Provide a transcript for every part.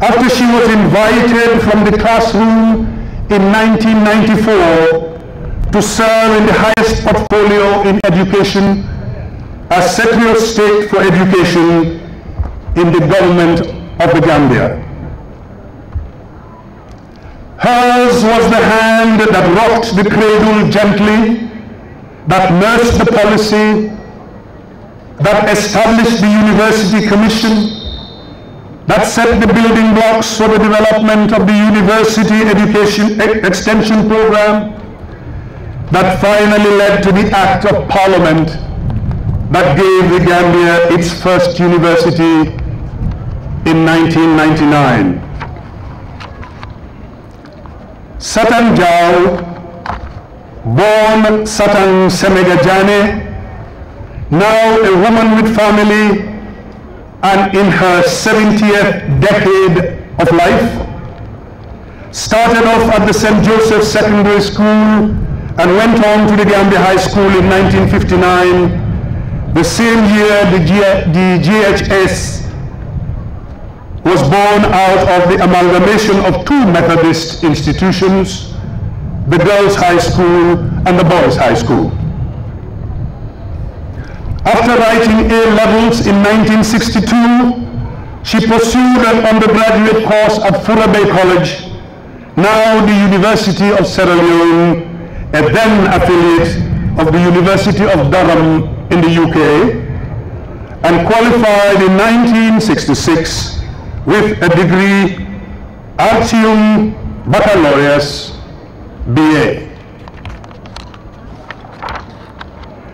after she was invited from the classroom in 1994 to serve in the highest portfolio in education as Secretary of State for Education in the government of the Gambia. Hers was the hand that rocked the cradle gently, that nursed the policy, that established the University Commission, that set the building blocks for the development of the University Education Extension Program, that finally led to the Act of Parliament that gave the Gambia its first university in 1999. Satan Jao, born Satan Semega Jane, now a woman with family and in her 70th decade of life, started off at the St. Joseph Secondary School and went on to the Gambia High School in 1959. The same year the GHS was born out of the amalgamation of two Methodist institutions, the Girls' High School and the Boys' High School. After writing A-levels in 1962, she pursued an undergraduate course at Fura Bay College, now the University of Sierra Leone, a then affiliate of the University of Durham in the UK, and qualified in 1966 with a degree Artium Baccalaureus BA.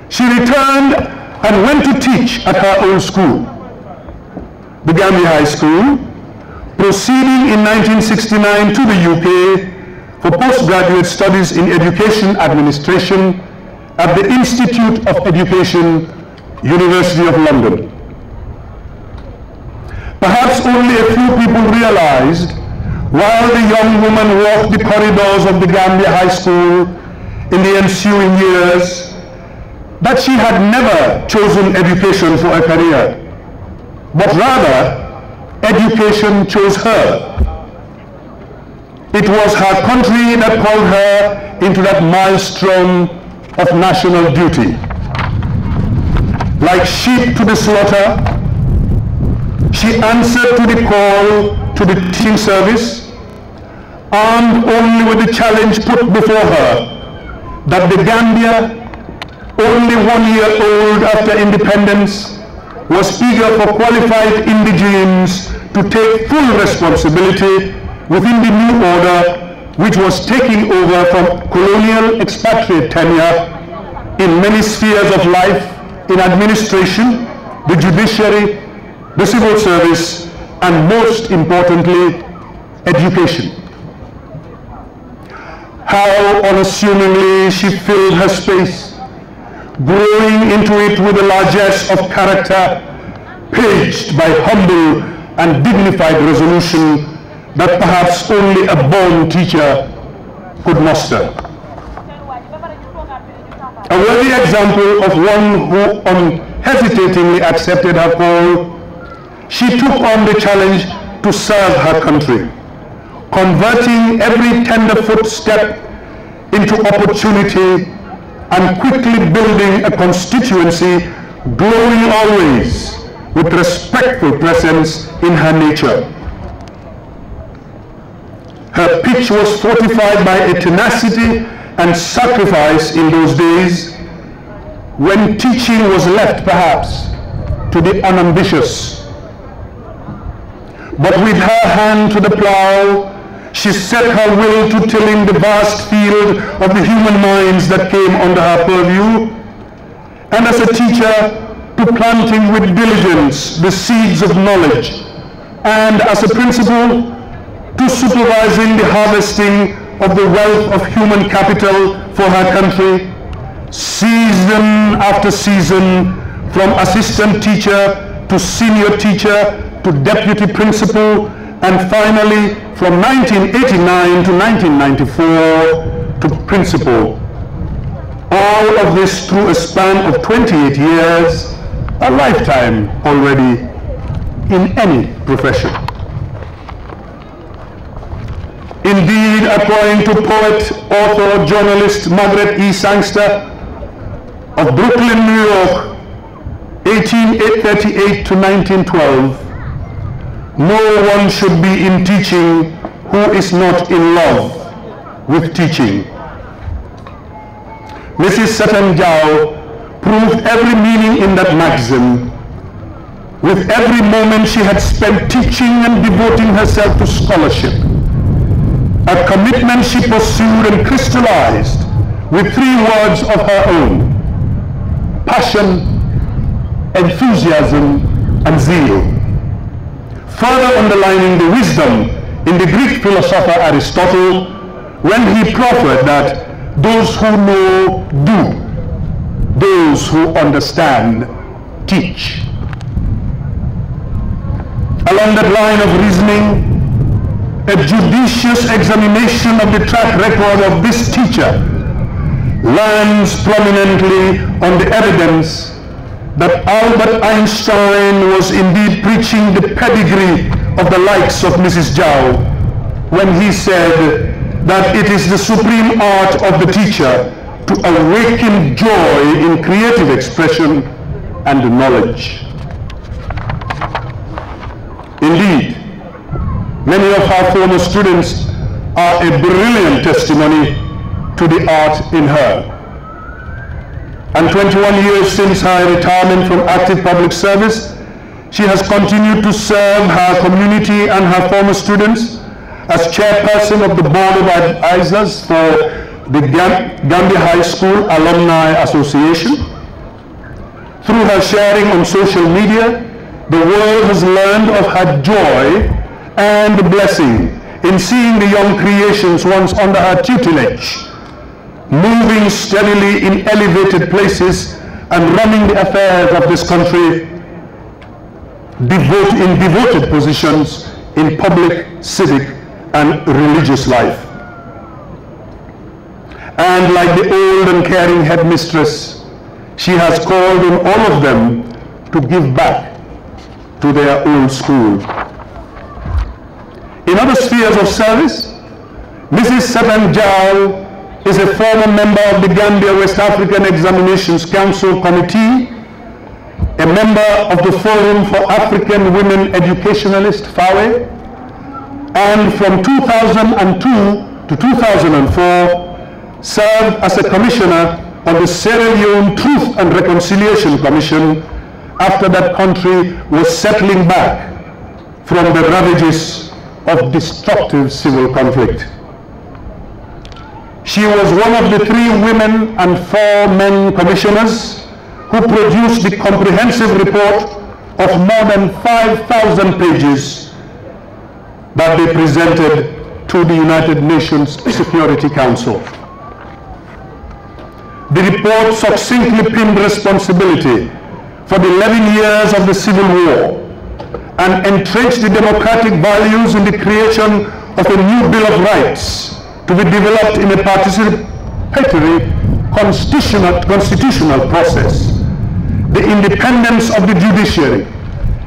She returned and went to teach at her old school, the Gambia High School, proceeding in 1969 to the UK for postgraduate studies in education administration at the Institute of Education, University of London. Perhaps only a few people realized, while the young woman walked the corridors of the Gambia High School in the ensuing years, that she had never chosen education for a career, but rather education chose her. It was her country that called her into that maelstrom of national duty. Like sheep to the slaughter, she answered to the call to the teaching service, armed only with the challenge put before her that the Gambia, only 1 year old after independence, was eager for qualified indigenes to take full responsibility within the new order which was taking over from colonial expatriate tenure in many spheres of life, in administration, the judiciary, the civil service, and most importantly, education. How unassumingly she filled her space, growing into it with a largesse of character, paged by humble and dignified resolution that perhaps only a born teacher could muster. A worthy example of one who unhesitatingly accepted her call, she took on the challenge to serve her country, converting every tender footstep into opportunity and quickly building a constituency glowing always with respectful presence in her nature. Her pitch was fortified by a tenacity and sacrifice in those days when teaching was left perhaps to the unambitious. But with her hand to the plow, she set her will to tilling the vast field of the human minds that came under her purview, and as a teacher to planting with diligence the seeds of knowledge, and as a principal to supervising the harvesting of the wealth of human capital for her country, season after season, from assistant teacher to senior teacher to deputy principal, and finally from 1989 to 1994 to principal. All of this through a span of 28 years, a lifetime already in any profession. Indeed, according to poet, author, journalist Margaret E. Sangster of Brooklyn, New York, 1838 to 1912, no one should be in teaching who is not in love with teaching. Mrs. Satan Jao proved every meaning in that maxim. With every moment she had spent teaching and devoting herself to scholarship, a commitment she pursued and crystallized with 3 words of her own: passion, enthusiasm, and zeal, further underlining the wisdom in the Greek philosopher Aristotle when he proffered that those who know do, those who understand teach. Along that line of reasoning, a judicious examination of the track record of this teacher lands prominently on the evidence that Albert Einstein was indeed preaching the pedigree of the likes of Mrs. Jao when he said that it is the supreme art of the teacher to awaken joy in creative expression and knowledge. Indeed, many of our former students are a brilliant testimony to the art in her. And 21 years since her retirement from active public service, she has continued to serve her community and her former students as chairperson of the Board of Advisors for the Gambia High School Alumni Association. Through her sharing on social media, the world has learned of her joy and blessing in seeing the young creations once under her tutelage moving steadily in elevated places and running the affairs of this country in devoted positions in public, civic, and religious life. And like the old and caring headmistress, she has called on all of them to give back to their old school. In other spheres of service, Mrs. Satan Jao is a former member of the Gambia West African Examinations Council Committee, a member of the Forum for African Women Educationalists, FAWE, and from 2002 to 2004 served as a commissioner on the Sierra Leone Truth and Reconciliation Commission after that country was settling back from the ravages of destructive civil conflict. She was one of the 3 women and 4 men commissioners who produced the comprehensive report of more than 5,000 pages that they presented to the United Nations Security Council. The report succinctly pinned responsibility for the 11 years of the Civil War and entrenched the democratic values in the creation of a new Bill of Rights to be developed in a participatory constitutional process, the independence of the judiciary,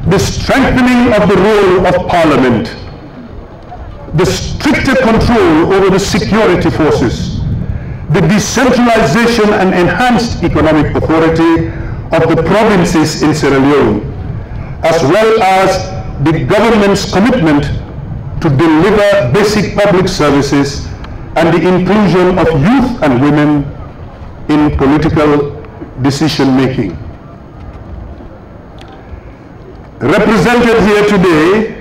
the strengthening of the role of Parliament, the stricter control over the security forces, the decentralization and enhanced economic authority of the provinces in Sierra Leone, as well as the government's commitment to deliver basic public services and the inclusion of youth and women in political decision-making. Represented here today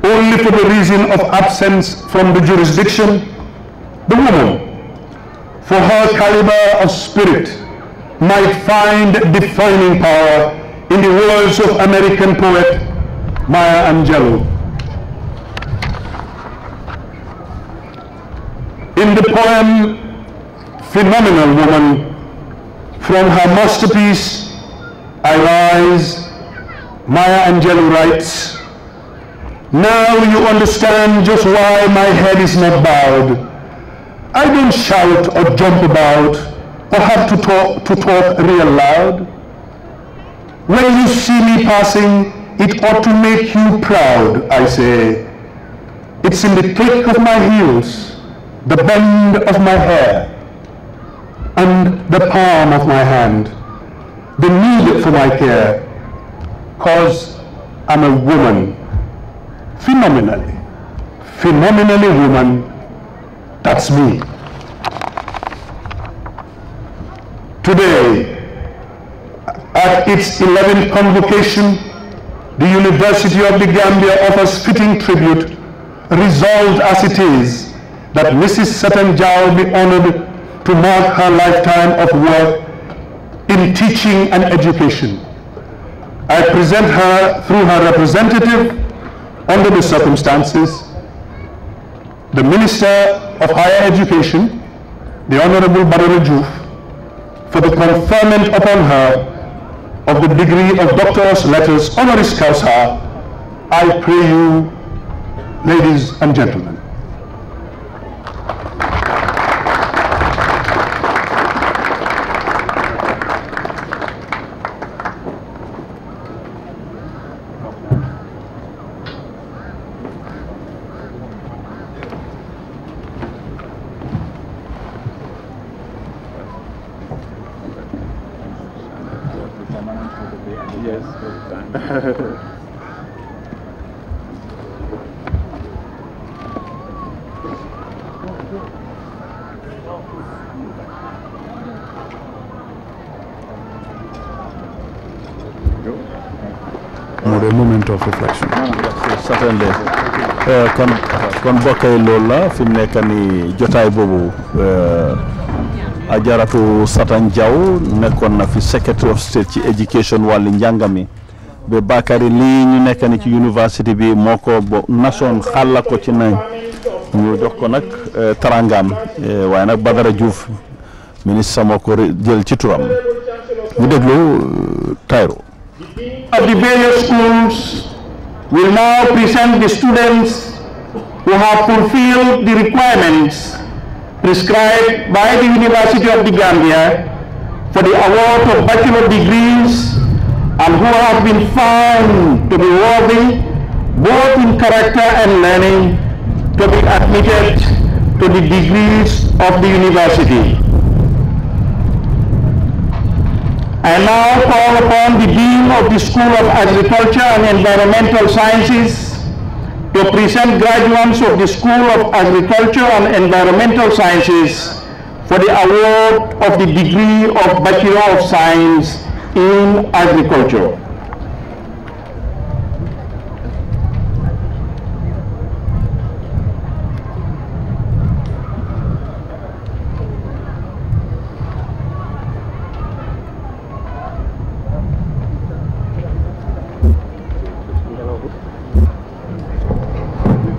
only for the reason of absence from the jurisdiction, the woman, for her caliber of spirit, might find defining power in the words of American poet Maya Angelou. In the poem Phenomenal Woman, from her masterpiece I Rise, Maya Angelou writes, "Now you understand just why my head is not bowed. I don't shout or jump about or have to talk real loud. When you see me passing, it ought to make you proud, I say. It's in the click of my heels, the bend of my hair, and the palm of my hand, the need for my care, 'cause I'm a woman, phenomenally woman, that's me. Today, at its 11th convocation, the University of the Gambia offers fitting tribute, resolved as it is, that Mrs. Satan Jao be honored to mark her lifetime of work in teaching and education. I present her through her representative under the circumstances, the Minister of Higher Education, the Honorable Barolo Juf, for the conferment upon her of the degree of Doctor's Letters Honoris Causa. I pray you, ladies and gentlemen. Yes. A moment of reflection. Certainly. kon bokkay loolu la fi mu nekk ni jotaay boobu Ajaratu Satan Jaw nekkoon na fi Secretary of State ci Education wàllu njàngami ba Bakary lii ñu nekk ni ci university bi moo ko nasoon xàlla ko ci nañ ñu jox ko nag tarangaam waaye nag Badara Diouf ministre moo ko jël ci turam ñu déglu Tairo. Of the various schools will now present the students who have fulfilled the requirements prescribed by the University of the Gambia for the award of bachelor degrees and who have been found to be worthy both in character and learning to be admitted to the degrees of the university. I now call upon the Dean of the School of Agriculture and Environmental Sciences to present graduates of the School of Agriculture and Environmental Sciences for the award of the degree of Bachelor of Science in Agriculture.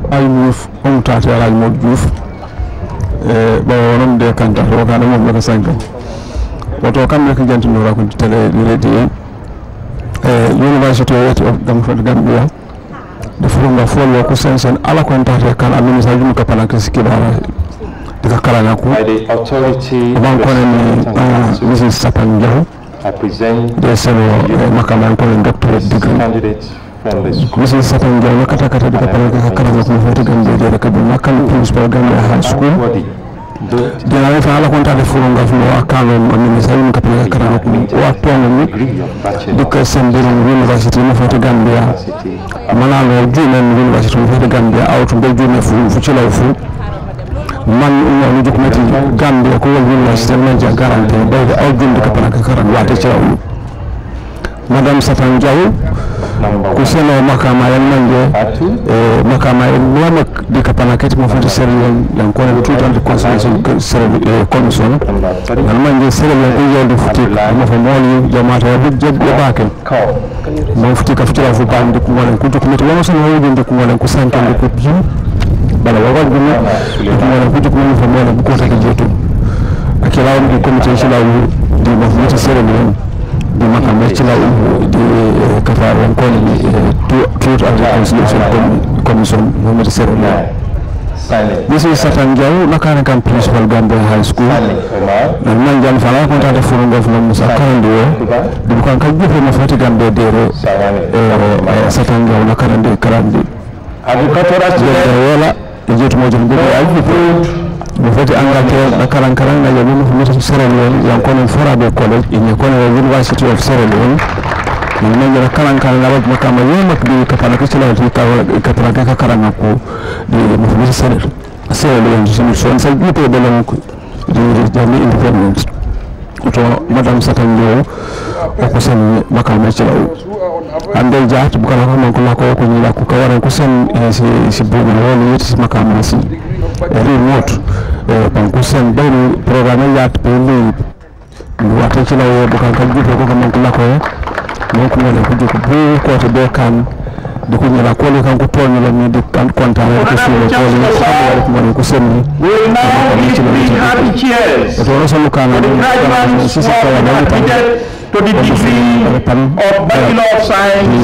I move on to the mode youth. But de kanta to kana mo ka sanka. Wato kan ka jantu no rakun tele lady University of Gambia. The from the follow ku sensen ala kwanta ta kan administration mu ka pala ka sikibara. Dika kala na ku. By the authority Ban ko ni Mrs. Satan Jaw. I present the makaman ko doctorate degree. candidates from the school. Mrs. Satan Jaw kata kata dika pala ka kala ko foti Gambia de ka makan principal Gambia high school. Dina fa ala konta de furu ngaf no akalo administration ka pala ka kala ko wa tono ni dika sendiro university mo foti Gambia. Malalo jumen university mo foti Gambia out be jume fu ci law fu man ñu dokumenti Gambia ko wal university man ja garantie bay aw jund ka pala ka karan wate ci law Madame Satan Jaw ku seno makama yan manje makama yan di kapana keti mo fati serien yan ko ne tout dans constitution commission yan manje serien ko yolde futi mo fa moli jamaata ya bujjab ya bakel mo futi ka futi la fu bande ko wala ko dokumenti wala so no yinde ko wala ko santan ko bi bala wa wajju ko wala ko dokumenti fa moli ko ta jeto akira on di comité ci la di mo futi serien di makam ci la di kafar won ko ni tout administration commission mo serena this is Satan Jaw nakana kan principal Gambia high school nan man jam fala ko ta fu ngof no musa kandi di ko kan jufe mo fati Gambia dere Satan Jaw nakana de karandi agricultural student wala ejetu moja mbugo food bufeti angate na karankarang na yamin fumitu Sierra Leone yankone Forabe College inyekone wa University of Sierra Leone ningine na karankarang na watu makama yema kudi kapana kichila kapana karanga ku di mfumitu Sierra Leone so nsa gite bela mku di independence to madam Satanjo okusen makama kichila ande jaat bukala ko man ko lako ko ni lako kawara ko sen si bugu woni yiti makama si remote pan ko sen bayru programme yaat pe ni wata ci lawo bukal kan jibe ko man ko lako mo ko wala ko jiko bu ko to be kan du ko ni la ko kan ko toni la ni di kan konta ko su ko ni ko sen ni to no so kana ni si ko wala to the degree of Bachelor of Science.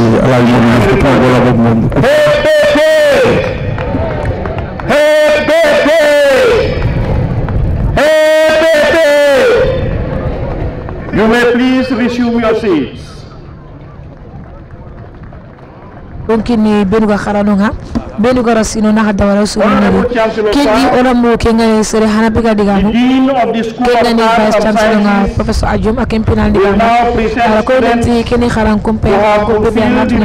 You may please resume your seats. Kini benuga kharanonga benuga rasino na hadawala sunni kini oramu kenga sere hanabiga digano kenga ni vice chancellor professor Ajum akempina digano ala ko danti kini kharan kompe ko be nanti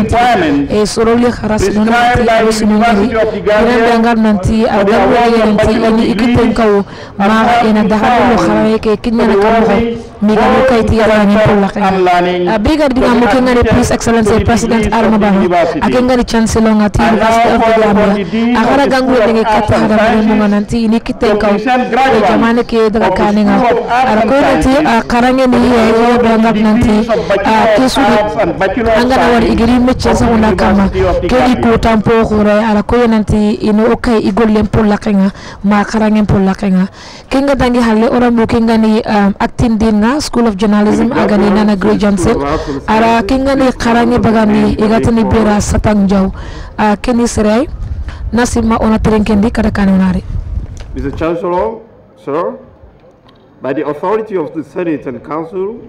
e soroli kharasino nanti sunni ina dangar nanti agawo nanti ini ikiten kaw ma ina dahalo kharaye ke kinya na kamo migano kayti yara ni polla abiga digamo kenga ni His Excellency President Adama Barrow akenga ni chancellor ngati University of the Gambia agara gangu de kata hada mo nanti ini kiten kaw e jamane ke daga kaninga ara ko nanti karange ni e bangap nanti kesu anga na wari igiri meche sa wona kama ke ko tampo khore ara ko nanti ino okay igol lempol lakenga ma karange pol lakenga kenga dangi halle ora mo kenga ni acting din nga School of Journalism agani nana Grey Johnson ara kenga ni karange bagami igatani bera satang jaw keni seray nasima ona terenkendi kada kanunari. Mr. Chancellor, sir, by the authority of the Senate and Council,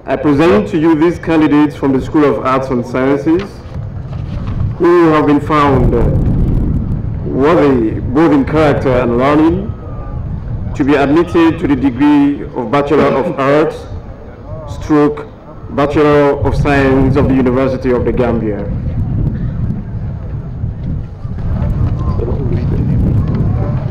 I present to you these candidates from the School of Arts and Sciences who have been found worthy both in character and learning to be admitted to the degree of Bachelor of Arts / Bachelor of Science of the University of the Gambia.